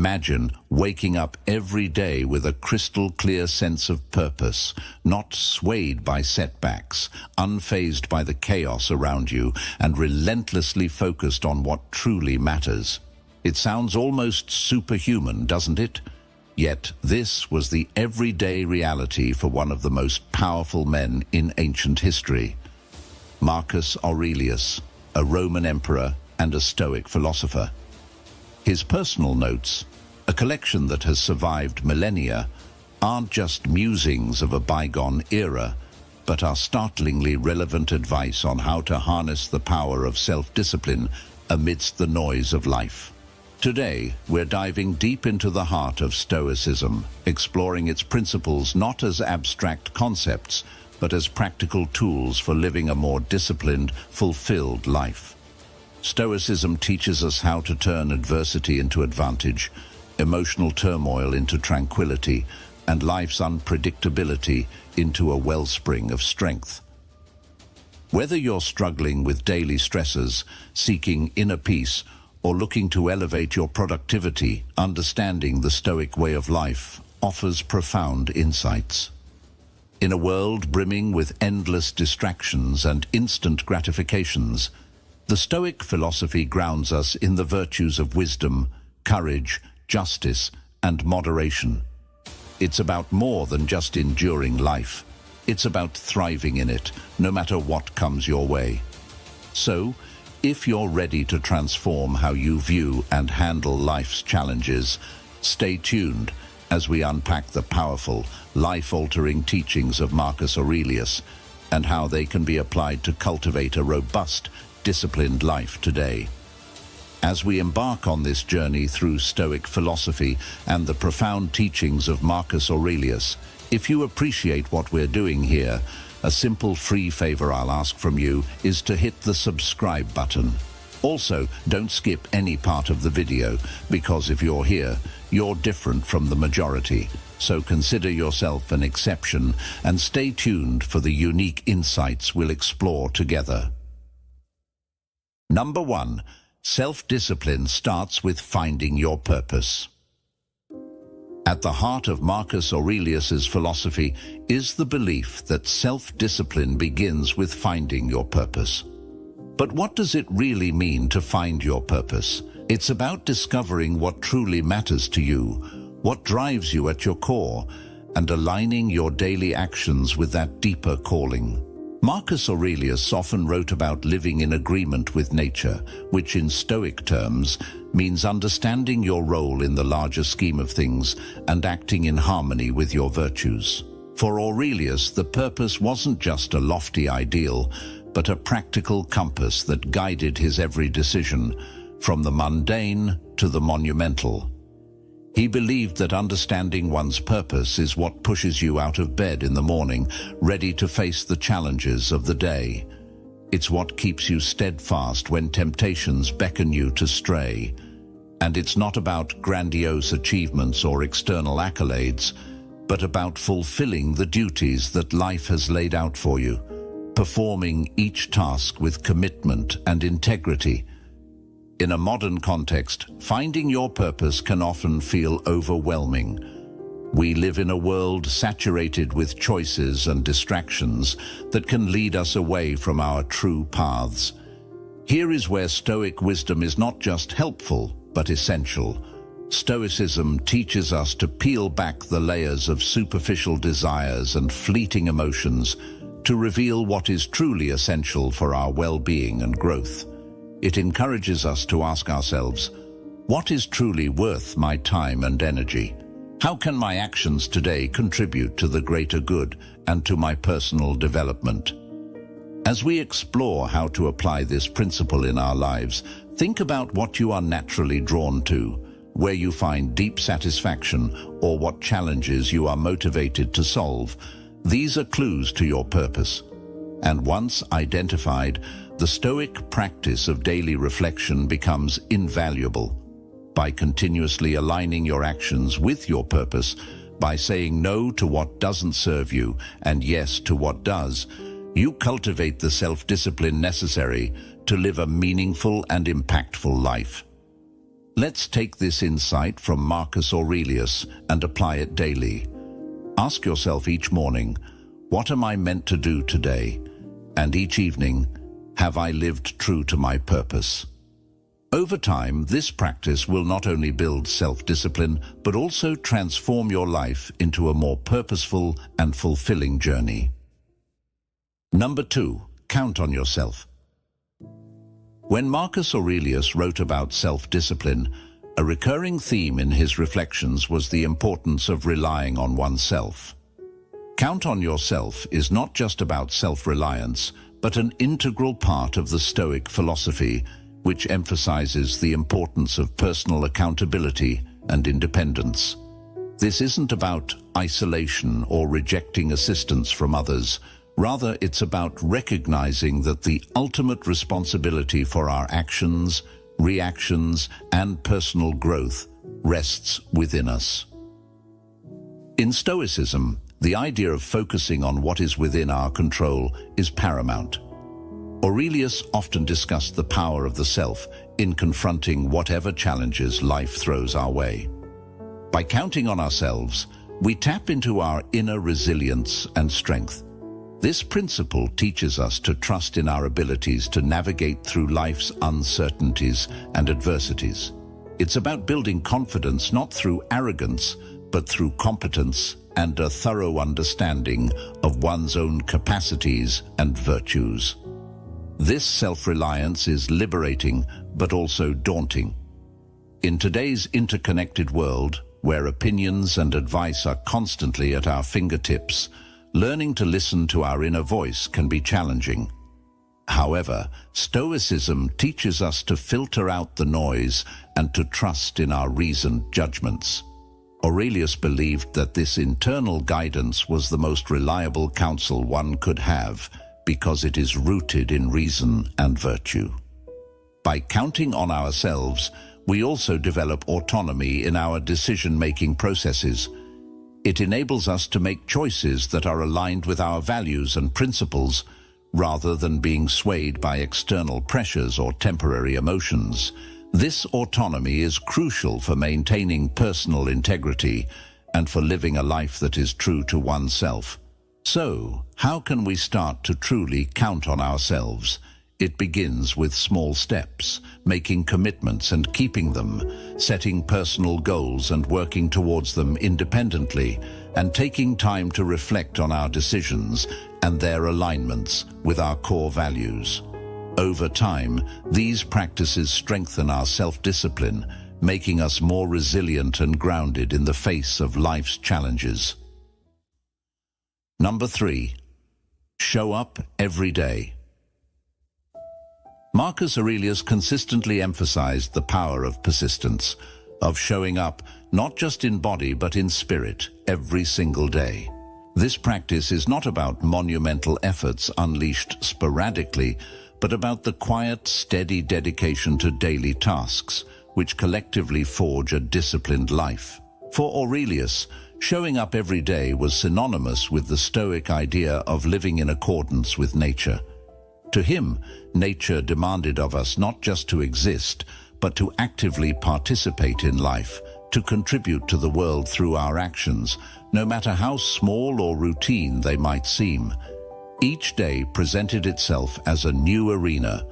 Imagine waking up every day with a crystal-clear sense of purpose, not swayed by setbacks, unfazed by the chaos around you, and relentlessly focused on what truly matters. It sounds almost superhuman, doesn't it? Yet this was the everyday reality for one of the most powerful men in ancient history, Marcus Aurelius, a Roman emperor and a Stoic philosopher. His personal notes, a collection that has survived millennia, aren't just musings of a bygone era, but are startlingly relevant advice on how to harness the power of self-discipline amidst the noise of life. Today, we're diving deep into the heart of Stoicism, exploring its principles not as abstract concepts, but as practical tools for living a more disciplined, fulfilled life. Stoicism teaches us how to turn adversity into advantage, emotional turmoil into tranquility, and life's unpredictability into a wellspring of strength. Whether you're struggling with daily stresses, seeking inner peace, or looking to elevate your productivity, understanding the Stoic way of life offers profound insights. In a world brimming with endless distractions and instant gratifications, the Stoic philosophy grounds us in the virtues of wisdom, courage, justice, and moderation. It's about more than just enduring life. It's about thriving in it, no matter what comes your way. So, if you're ready to transform how you view and handle life's challenges, stay tuned as we unpack the powerful, life-altering teachings of Marcus Aurelius and how they can be applied to cultivate a robust, disciplined life today. As we embark on this journey through Stoic philosophy and the profound teachings of Marcus Aurelius, if you appreciate what we're doing here, a simple free favor I'll ask from you is to hit the subscribe button. Also, don't skip any part of the video, because if you're here, you're different from the majority. So consider yourself an exception and stay tuned for the unique insights we'll explore together. Number 1. Self-discipline starts with finding your purpose. At the heart of Marcus Aurelius's philosophy is the belief that self-discipline begins with finding your purpose. But what does it really mean to find your purpose? It's about discovering what truly matters to you, what drives you at your core, and aligning your daily actions with that deeper calling. Marcus Aurelius often wrote about living in agreement with nature, which in Stoic terms means understanding your role in the larger scheme of things and acting in harmony with your virtues. For Aurelius, the purpose wasn't just a lofty ideal, but a practical compass that guided his every decision, from the mundane to the monumental. He believed that understanding one's purpose is what pushes you out of bed in the morning, ready to face the challenges of the day. It's what keeps you steadfast when temptations beckon you to stray. And it's not about grandiose achievements or external accolades, but about fulfilling the duties that life has laid out for you, performing each task with commitment and integrity. In a modern context, finding your purpose can often feel overwhelming. We live in a world saturated with choices and distractions that can lead us away from our true paths. Here is where Stoic wisdom is not just helpful, but essential. Stoicism teaches us to peel back the layers of superficial desires and fleeting emotions to reveal what is truly essential for our well-being and growth. It encourages us to ask ourselves, what is truly worth my time and energy? How can my actions today contribute to the greater good and to my personal development? As we explore how to apply this principle in our lives, think about what you are naturally drawn to, where you find deep satisfaction, or what challenges you are motivated to solve. These are clues to your purpose. And once identified, the Stoic practice of daily reflection becomes invaluable. By continuously aligning your actions with your purpose, by saying no to what doesn't serve you and yes to what does, you cultivate the self-discipline necessary to live a meaningful and impactful life. Let's take this insight from Marcus Aurelius and apply it daily. Ask yourself each morning, what am I meant to do today? And each evening, have I lived true to my purpose? Over time, this practice will not only build self-discipline, but also transform your life into a more purposeful and fulfilling journey. Number 2, count on yourself. When Marcus Aurelius wrote about self-discipline, a recurring theme in his reflections was the importance of relying on oneself. Count on yourself is not just about self-reliance, but an integral part of the Stoic philosophy, which emphasizes the importance of personal accountability and independence. This isn't about isolation or rejecting assistance from others. Rather, it's about recognizing that the ultimate responsibility for our actions, reactions, and personal growth rests within us. In Stoicism, the idea of focusing on what is within our control is paramount. Aurelius often discussed the power of the self in confronting whatever challenges life throws our way. By counting on ourselves, we tap into our inner resilience and strength. This principle teaches us to trust in our abilities to navigate through life's uncertainties and adversities. It's about building confidence not through arrogance, but through competence and a thorough understanding of one's own capacities and virtues. This self-reliance is liberating, but also daunting. In today's interconnected world, where opinions and advice are constantly at our fingertips, learning to listen to our inner voice can be challenging. However, Stoicism teaches us to filter out the noise and to trust in our reasoned judgments. Aurelius believed that this internal guidance was the most reliable counsel one could have, because it is rooted in reason and virtue. By counting on ourselves, we also develop autonomy in our decision-making processes. It enables us to make choices that are aligned with our values and principles, rather than being swayed by external pressures or temporary emotions. This autonomy is crucial for maintaining personal integrity and for living a life that is true to oneself. So, how can we start to truly count on ourselves? It begins with small steps, making commitments and keeping them, setting personal goals and working towards them independently, and taking time to reflect on our decisions and their alignments with our core values. Over time, these practices strengthen our self-discipline, making us more resilient and grounded in the face of life's challenges. Number 3, show up every day. Marcus Aurelius consistently emphasized the power of persistence, of showing up not just in body but in spirit every single day. This practice is not about monumental efforts unleashed sporadically, but about the quiet, steady dedication to daily tasks, which collectively forge a disciplined life. For Aurelius, showing up every day was synonymous with the Stoic idea of living in accordance with nature. To him, nature demanded of us not just to exist, but to actively participate in life, to contribute to the world through our actions, no matter how small or routine they might seem. Each day presented itself as a new arena,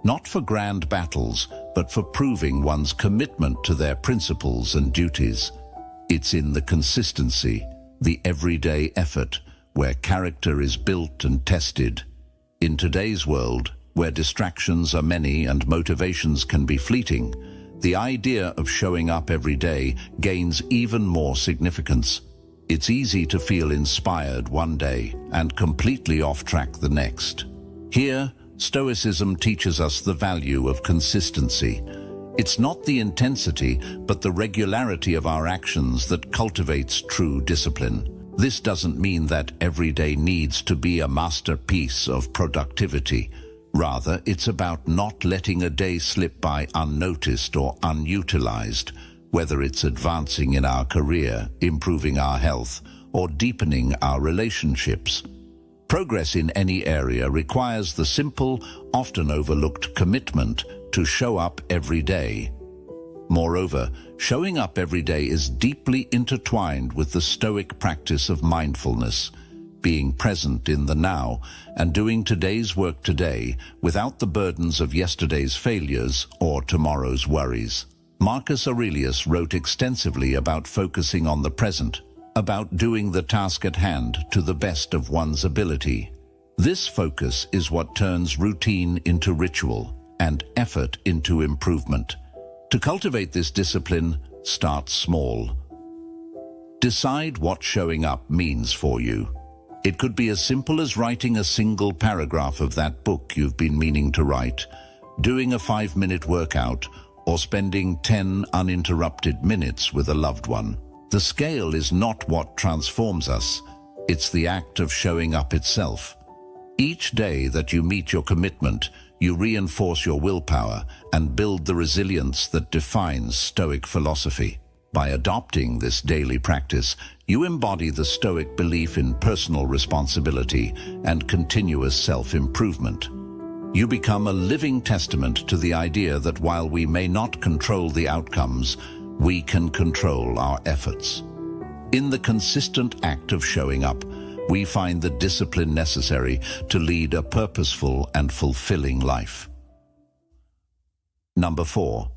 not for grand battles, but for proving one's commitment to their principles and duties. It's in the consistency, the everyday effort, where character is built and tested. In today's world, where distractions are many and motivations can be fleeting, the idea of showing up every day gains even more significance. It's easy to feel inspired one day and completely off track the next. Here, Stoicism teaches us the value of consistency. It's not the intensity, but the regularity of our actions that cultivates true discipline. This doesn't mean that every day needs to be a masterpiece of productivity. Rather, it's about not letting a day slip by unnoticed or unutilized, whether it's advancing in our career, improving our health, or deepening our relationships. Progress in any area requires the simple, often overlooked commitment to show up every day. Moreover, showing up every day is deeply intertwined with the Stoic practice of mindfulness, being present in the now and doing today's work today without the burdens of yesterday's failures or tomorrow's worries. Marcus Aurelius wrote extensively about focusing on the present, about doing the task at hand to the best of one's ability. This focus is what turns routine into ritual and effort into improvement. To cultivate this discipline, start small. Decide what showing up means for you. It could be as simple as writing a single paragraph of that book you've been meaning to write, doing a 5-minute workout, or spending 10 uninterrupted minutes with a loved one. The scale is not what transforms us, it's the act of showing up itself. Each day that you meet your commitment, you reinforce your willpower and build the resilience that defines Stoic philosophy. By adopting this daily practice, you embody the Stoic belief in personal responsibility and continuous self-improvement. You become a living testament to the idea that while we may not control the outcomes, we can control our efforts. In the consistent act of showing up, we find the discipline necessary to lead a purposeful and fulfilling life. Number 4.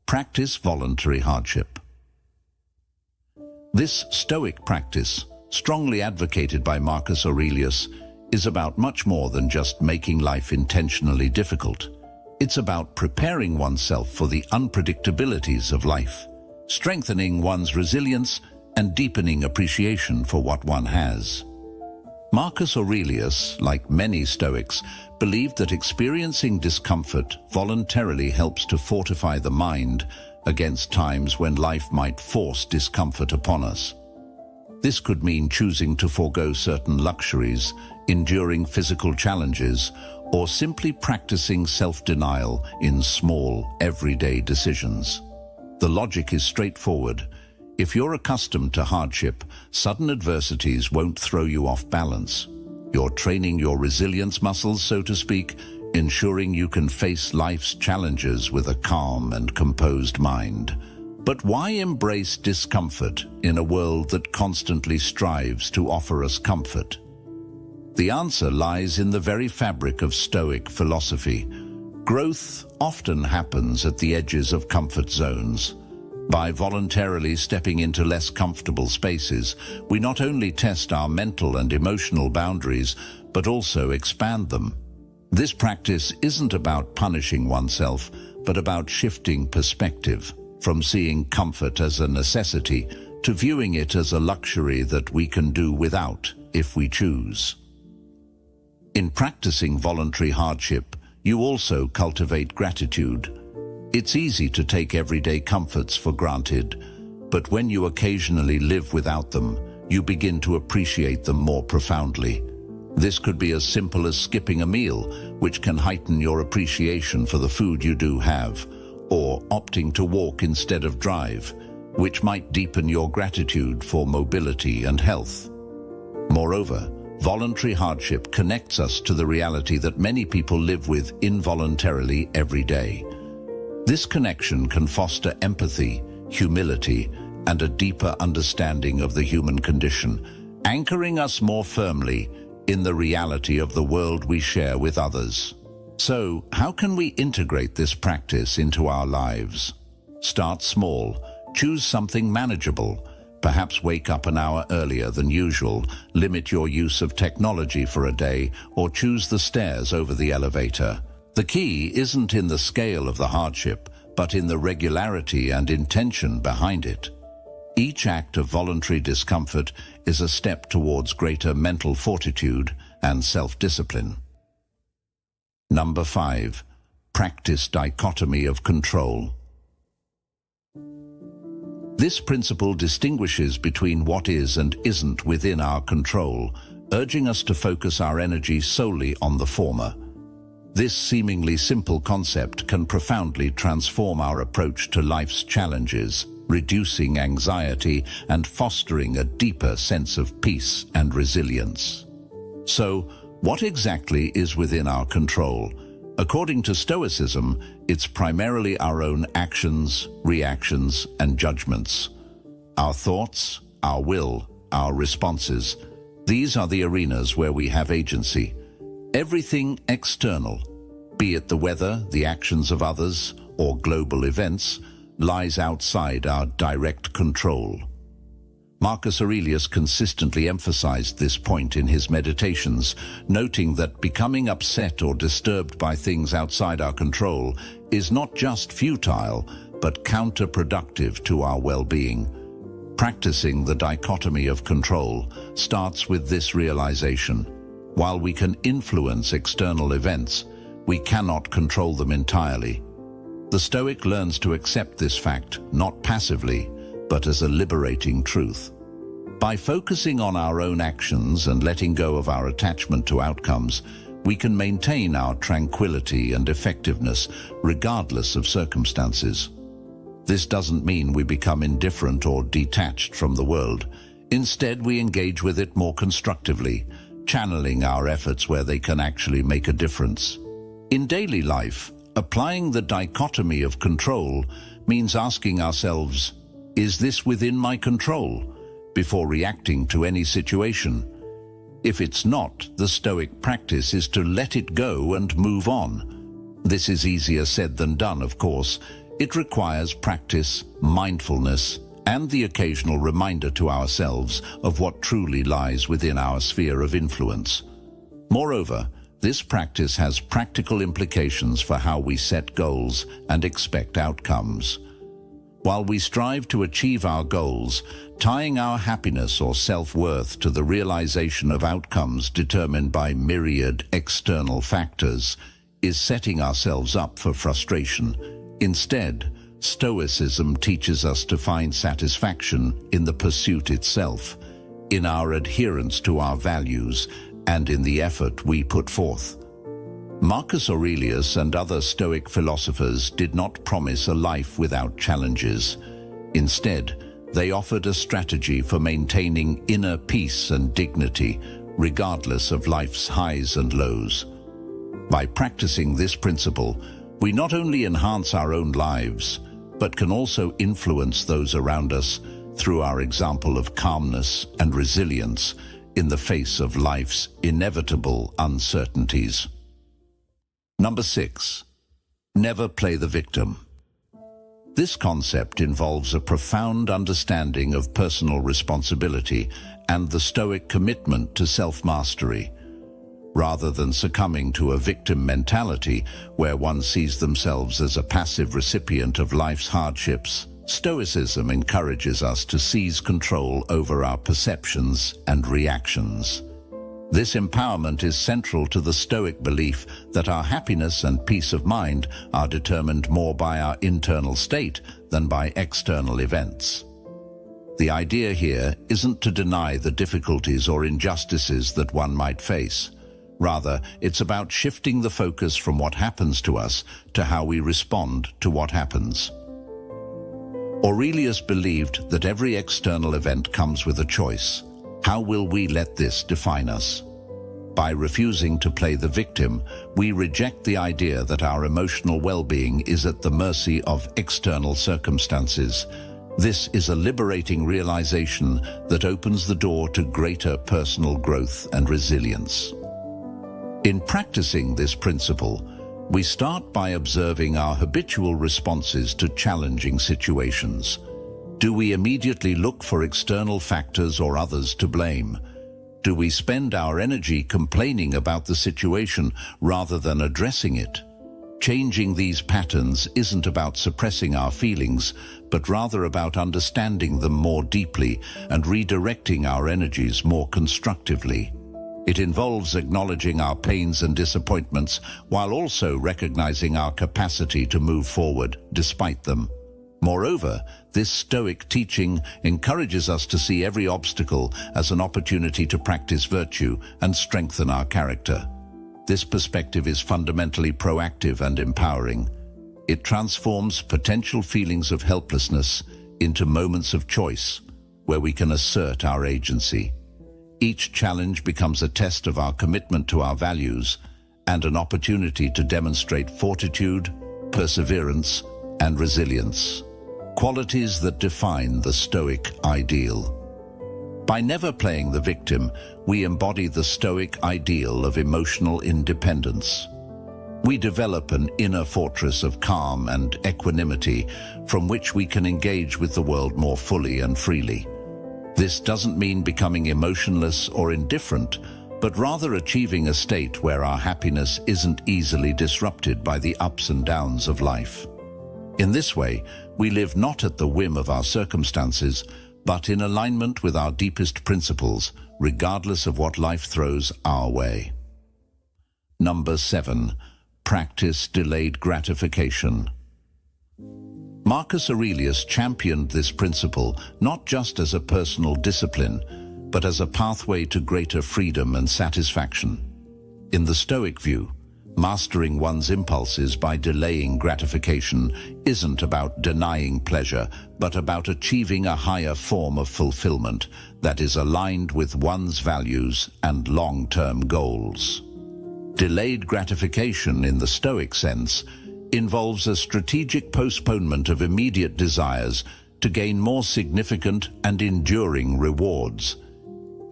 Practice voluntary hardship. This Stoic practice, strongly advocated by Marcus Aurelius, is about much more than just making life intentionally difficult. It's about preparing oneself for the unpredictabilities of life, strengthening one's resilience, and deepening appreciation for what one has. Marcus Aurelius, like many Stoics, believed that experiencing discomfort voluntarily helps to fortify the mind against times when life might force discomfort upon us. This could mean choosing to forego certain luxuries, enduring physical challenges, or simply practicing self-denial in small, everyday decisions. The logic is straightforward. If you're accustomed to hardship, sudden adversities won't throw you off balance. You're training your resilience muscles, so to speak, ensuring you can face life's challenges with a calm and composed mind. But why embrace discomfort in a world that constantly strives to offer us comfort? The answer lies in the very fabric of Stoic philosophy. Growth often happens at the edges of comfort zones. By voluntarily stepping into less comfortable spaces, we not only test our mental and emotional boundaries, but also expand them. This practice isn't about punishing oneself, but about shifting perspective, from seeing comfort as a necessity to viewing it as a luxury that we can do without if we choose. In practicing voluntary hardship, you also cultivate gratitude. It's easy to take everyday comforts for granted, but when you occasionally live without them, you begin to appreciate them more profoundly. This could be as simple as skipping a meal, which can heighten your appreciation for the food you do have, or opting to walk instead of drive, which might deepen your gratitude for mobility and health. Moreover, voluntary hardship connects us to the reality that many people live with involuntarily every day. This connection can foster empathy, humility, and a deeper understanding of the human condition, anchoring us more firmly in the reality of the world we share with others. So, how can we integrate this practice into our lives? Start small. Choose something manageable. Perhaps wake up an hour earlier than usual, limit your use of technology for a day, or choose the stairs over the elevator. The key isn't in the scale of the hardship, but in the regularity and intention behind it. Each act of voluntary discomfort is a step towards greater mental fortitude and self-discipline. Number 5. Practice dichotomy of control. This principle distinguishes between what is and isn't within our control, urging us to focus our energy solely on the former. This seemingly simple concept can profoundly transform our approach to life's challenges, reducing anxiety and fostering a deeper sense of peace and resilience. So, what exactly is within our control? According to Stoicism, it's primarily our own actions, reactions, and judgments. Our thoughts, our will, our responses. These are the arenas where we have agency. Everything external, be it the weather, the actions of others, or global events, lies outside our direct control. Marcus Aurelius consistently emphasized this point in his meditations, noting that becoming upset or disturbed by things outside our control is not just futile, but counterproductive to our well-being. Practicing the dichotomy of control starts with this realization. While we can influence external events, we cannot control them entirely. The Stoic learns to accept this fact, not passively, but as a liberating truth. By focusing on our own actions and letting go of our attachment to outcomes, we can maintain our tranquility and effectiveness regardless of circumstances. This doesn't mean we become indifferent or detached from the world. Instead, we engage with it more constructively, channeling our efforts where they can actually make a difference. In daily life, applying the dichotomy of control means asking ourselves, is this within my control? Before reacting to any situation. If it's not, the Stoic practice is to let it go and move on. This is easier said than done, of course. It requires practice, mindfulness, and the occasional reminder to ourselves of what truly lies within our sphere of influence. Moreover, this practice has practical implications for how we set goals and expect outcomes. While we strive to achieve our goals, tying our happiness or self-worth to the realization of outcomes determined by myriad external factors is setting ourselves up for frustration. Instead, Stoicism teaches us to find satisfaction in the pursuit itself, in our adherence to our values, and in the effort we put forth. Marcus Aurelius and other Stoic philosophers did not promise a life without challenges. Instead, they offered a strategy for maintaining inner peace and dignity, regardless of life's highs and lows. By practicing this principle, we not only enhance our own lives, but can also influence those around us through our example of calmness and resilience in the face of life's inevitable uncertainties. Number 6. Never play the victim. This concept involves a profound understanding of personal responsibility and the Stoic commitment to self-mastery. Rather than succumbing to a victim mentality where one sees themselves as a passive recipient of life's hardships, Stoicism encourages us to seize control over our perceptions and reactions. This empowerment is central to the Stoic belief that our happiness and peace of mind are determined more by our internal state than by external events. The idea here isn't to deny the difficulties or injustices that one might face. Rather, it's about shifting the focus from what happens to us to how we respond to what happens. Aurelius believed that every external event comes with a choice. How will we let this define us? By refusing to play the victim, we reject the idea that our emotional well-being is at the mercy of external circumstances. This is a liberating realization that opens the door to greater personal growth and resilience. In practicing this principle, we start by observing our habitual responses to challenging situations. Do we immediately look for external factors or others to blame? Do we spend our energy complaining about the situation rather than addressing it? Changing these patterns isn't about suppressing our feelings, but rather about understanding them more deeply and redirecting our energies more constructively. It involves acknowledging our pains and disappointments while also recognizing our capacity to move forward despite them. Moreover, this Stoic teaching encourages us to see every obstacle as an opportunity to practice virtue and strengthen our character. This perspective is fundamentally proactive and empowering. It transforms potential feelings of helplessness into moments of choice, where we can assert our agency. Each challenge becomes a test of our commitment to our values, and an opportunity to demonstrate fortitude, perseverance, and resilience, qualities that define the Stoic ideal. By never playing the victim, we embody the Stoic ideal of emotional independence. We develop an inner fortress of calm and equanimity from which we can engage with the world more fully and freely. This doesn't mean becoming emotionless or indifferent, but rather achieving a state where our happiness isn't easily disrupted by the ups and downs of life. In this way, we live not at the whim of our circumstances, but in alignment with our deepest principles, regardless of what life throws our way. Number 7. Practice delayed gratification. Marcus Aurelius championed this principle not just as a personal discipline, but as a pathway to greater freedom and satisfaction. In the Stoic view, mastering one's impulses by delaying gratification isn't about denying pleasure, but about achieving a higher form of fulfillment that is aligned with one's values and long-term goals. Delayed gratification, in the Stoic sense, involves a strategic postponement of immediate desires to gain more significant and enduring rewards.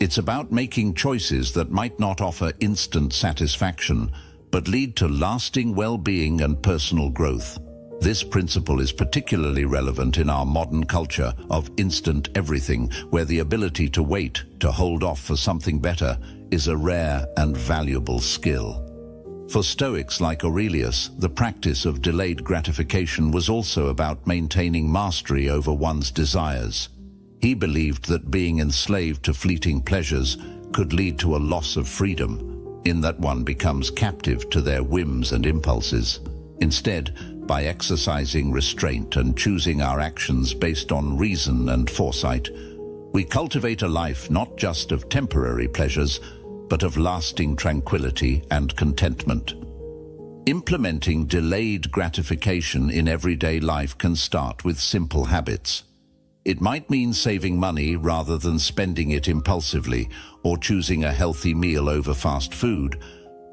It's about making choices that might not offer instant satisfaction, but lead to lasting well-being and personal growth. This principle is particularly relevant in our modern culture of instant everything, where the ability to wait, to hold off for something better, is a rare and valuable skill. For Stoics like Aurelius, the practice of delayed gratification was also about maintaining mastery over one's desires. He believed that being enslaved to fleeting pleasures could lead to a loss of freedom, in that one becomes captive to their whims and impulses. Instead, by exercising restraint and choosing our actions based on reason and foresight, we cultivate a life not just of temporary pleasures, but of lasting tranquility and contentment. Implementing delayed gratification in everyday life can start with simple habits. It might mean saving money rather than spending it impulsively, or choosing a healthy meal over fast food,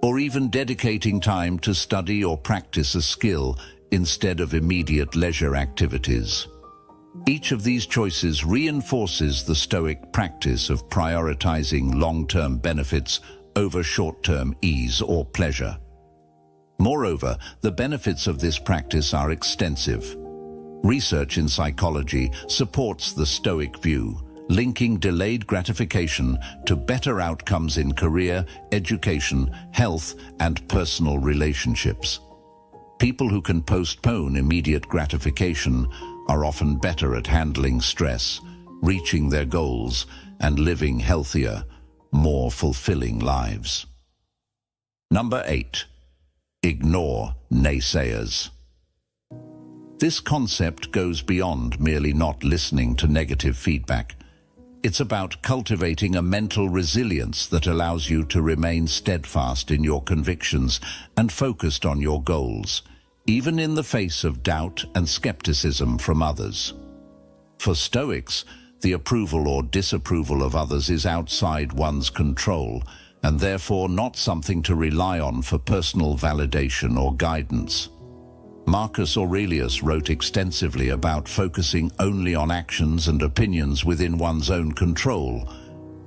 or even dedicating time to study or practice a skill instead of immediate leisure activities. Each of these choices reinforces the Stoic practice of prioritizing long-term benefits over short-term ease or pleasure. Moreover, the benefits of this practice are extensive. Research in psychology supports the Stoic view, linking delayed gratification to better outcomes in career, education, health, and personal relationships. People who can postpone immediate gratification are often better at handling stress, reaching their goals, and living healthier, more fulfilling lives. Number 8. Ignore naysayers. This concept goes beyond merely not listening to negative feedback. It's about cultivating a mental resilience that allows you to remain steadfast in your convictions and focused on your goals, even in the face of doubt and skepticism from others. For Stoics, the approval or disapproval of others is outside one's control, and therefore not something to rely on for personal validation or guidance. Marcus Aurelius wrote extensively about focusing only on actions and opinions within one's own control,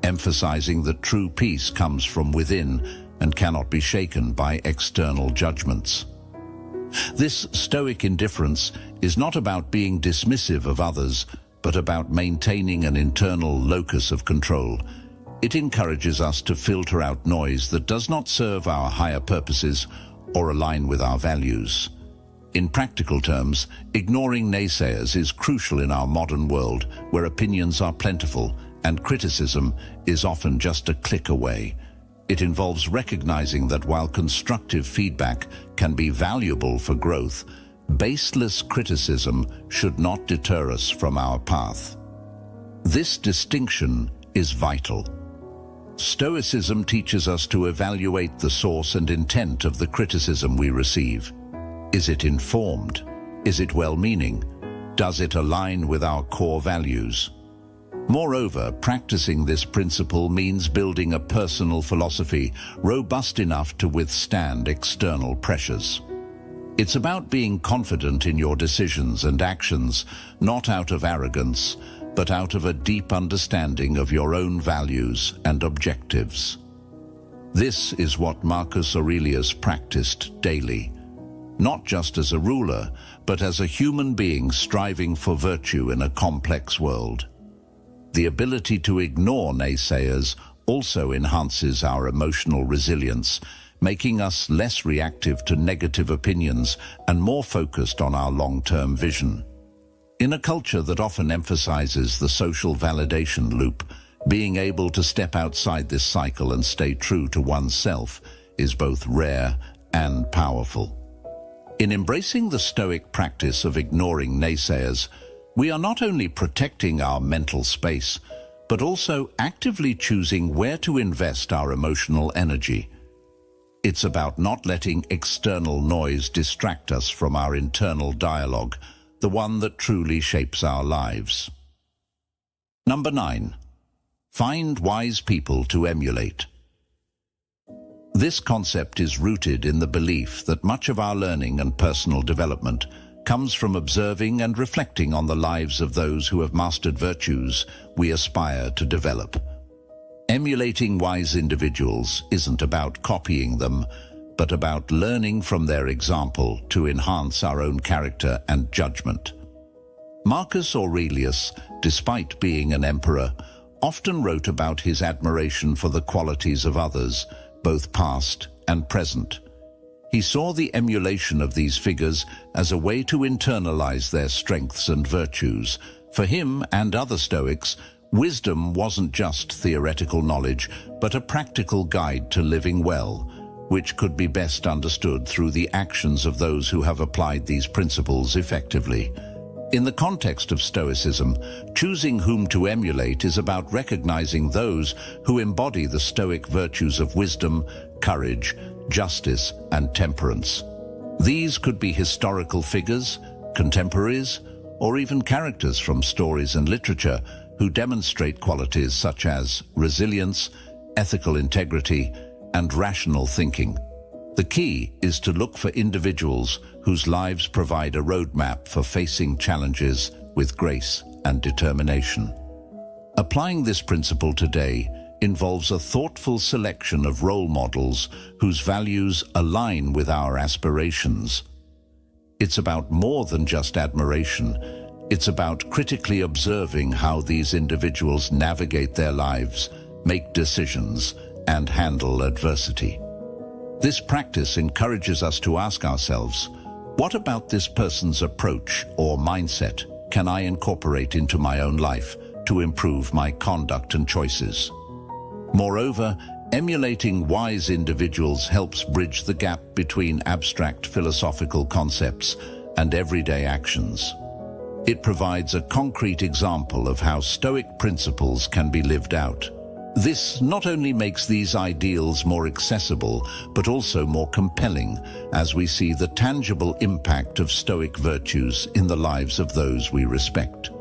emphasizing that true peace comes from within and cannot be shaken by external judgments. This Stoic indifference is not about being dismissive of others, but about maintaining an internal locus of control. It encourages us to filter out noise that does not serve our higher purposes or align with our values. In practical terms, ignoring naysayers is crucial in our modern world, where opinions are plentiful and criticism is often just a click away. It involves recognizing that while constructive feedback can be valuable for growth, baseless criticism should not deter us from our path. This distinction is vital. Stoicism teaches us to evaluate the source and intent of the criticism we receive. Is it informed? Is it well-meaning? Does it align with our core values? Moreover, practicing this principle means building a personal philosophy robust enough to withstand external pressures. It's about being confident in your decisions and actions, not out of arrogance, but out of a deep understanding of your own values and objectives. This is what Marcus Aurelius practiced daily, not just as a ruler, but as a human being striving for virtue in a complex world. The ability to ignore naysayers also enhances our emotional resilience, making us less reactive to negative opinions and more focused on our long-term vision. In a culture that often emphasizes the social validation loop, being able to step outside this cycle and stay true to oneself is both rare and powerful. In embracing the Stoic practice of ignoring naysayers, we are not only protecting our mental space, but also actively choosing where to invest our emotional energy. It's about not letting external noise distract us from our internal dialogue, the one that truly shapes our lives. Number 9. Find wise people to emulate. This concept is rooted in the belief that much of our learning and personal development comes from observing and reflecting on the lives of those who have mastered virtues we aspire to develop. Emulating wise individuals isn't about copying them, but about learning from their example to enhance our own character and judgment. Marcus Aurelius, despite being an emperor, often wrote about his admiration for the qualities of others, both past and present. He saw the emulation of these figures as a way to internalize their strengths and virtues. For him and other Stoics, wisdom wasn't just theoretical knowledge, but a practical guide to living well, which could be best understood through the actions of those who have applied these principles effectively. In the context of Stoicism, choosing whom to emulate is about recognizing those who embody the Stoic virtues of wisdom, courage, justice, and temperance. These could be historical figures, contemporaries, or even characters from stories and literature who demonstrate qualities such as resilience, ethical integrity, and rational thinking. The key is to look for individuals whose lives provide a roadmap for facing challenges with grace and determination. Applying this principle today involves a thoughtful selection of role models whose values align with our aspirations. It's about more than just admiration. It's about critically observing how these individuals navigate their lives, make decisions, and handle adversity. This practice encourages us to ask ourselves, what about this person's approach or mindset can I incorporate into my own life to improve my conduct and choices? Moreover, emulating wise individuals helps bridge the gap between abstract philosophical concepts and everyday actions. It provides a concrete example of how Stoic principles can be lived out. This not only makes these ideals more accessible, but also more compelling as we see the tangible impact of Stoic virtues in the lives of those we respect.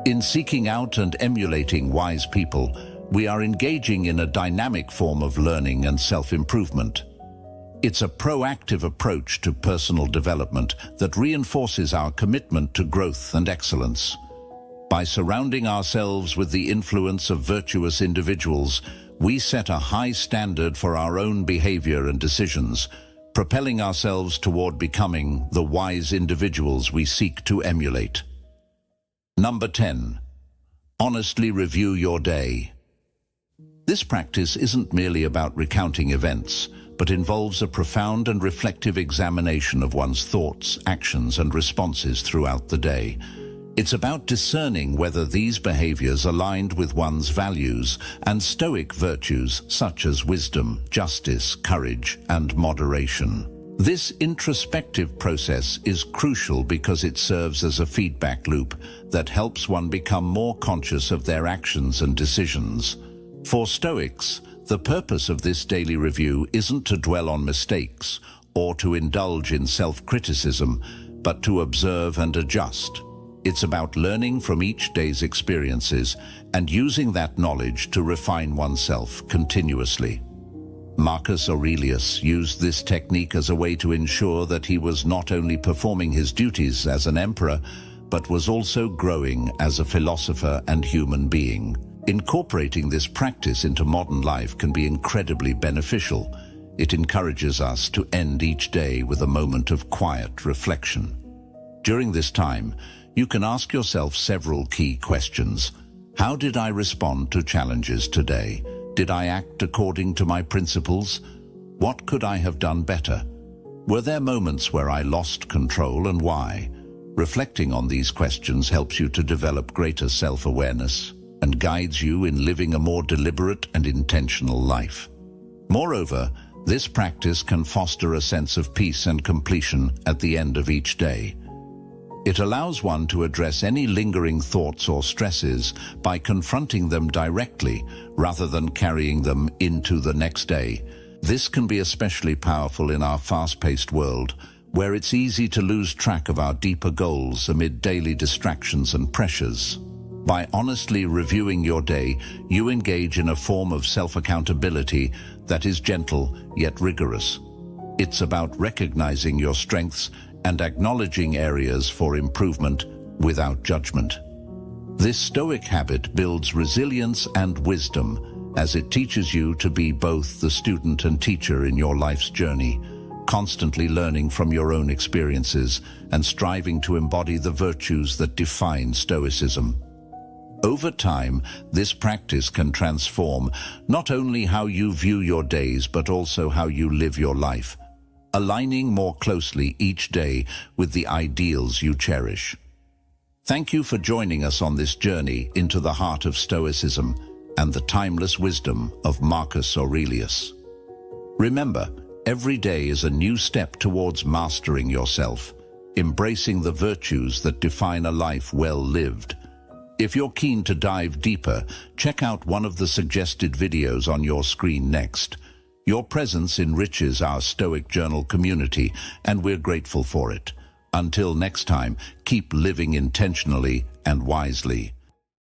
In seeking out and emulating wise people, we are engaging in a dynamic form of learning and self-improvement. It's a proactive approach to personal development that reinforces our commitment to growth and excellence. By surrounding ourselves with the influence of virtuous individuals, we set a high standard for our own behavior and decisions, propelling ourselves toward becoming the wise individuals we seek to emulate. Number 10. Honestly review your day. This practice isn't merely about recounting events, but involves a profound and reflective examination of one's thoughts, actions, and responses throughout the day. It's about discerning whether these behaviors aligned with one's values and Stoic virtues such as wisdom, justice, courage, and moderation. This introspective process is crucial because it serves as a feedback loop that helps one become more conscious of their actions and decisions. For Stoics, the purpose of this daily review isn't to dwell on mistakes or to indulge in self-criticism, but to observe and adjust. It's about learning from each day's experiences and using that knowledge to refine oneself continuously. Marcus Aurelius used this technique as a way to ensure that he was not only performing his duties as an emperor, but was also growing as a philosopher and human being. Incorporating this practice into modern life can be incredibly beneficial. It encourages us to end each day with a moment of quiet reflection. During this time, you can ask yourself several key questions. How did I respond to challenges today? Did I act according to my principles? What could I have done better? Were there moments where I lost control, and why? Reflecting on these questions helps you to develop greater self-awareness and guides you in living a more deliberate and intentional life. Moreover, this practice can foster a sense of peace and completion at the end of each day. It allows one to address any lingering thoughts or stresses by confronting them directly rather than carrying them into the next day. This can be especially powerful in our fast-paced world, where it's easy to lose track of our deeper goals amid daily distractions and pressures. By honestly reviewing your day, you engage in a form of self-accountability that is gentle yet rigorous. It's about recognizing your strengths and acknowledging areas for improvement without judgment. This Stoic habit builds resilience and wisdom as it teaches you to be both the student and teacher in your life's journey, constantly learning from your own experiences and striving to embody the virtues that define Stoicism. Over time, this practice can transform not only how you view your days but also how you live your life, aligning more closely each day with the ideals you cherish. Thank you for joining us on this journey into the heart of Stoicism and the timeless wisdom of Marcus Aurelius. Remember, every day is a new step towards mastering yourself, embracing the virtues that define a life well lived. If you're keen to dive deeper, check out one of the suggested videos on your screen next. Your presence enriches our Stoic Journal community, and we're grateful for it. Until next time, keep living intentionally and wisely.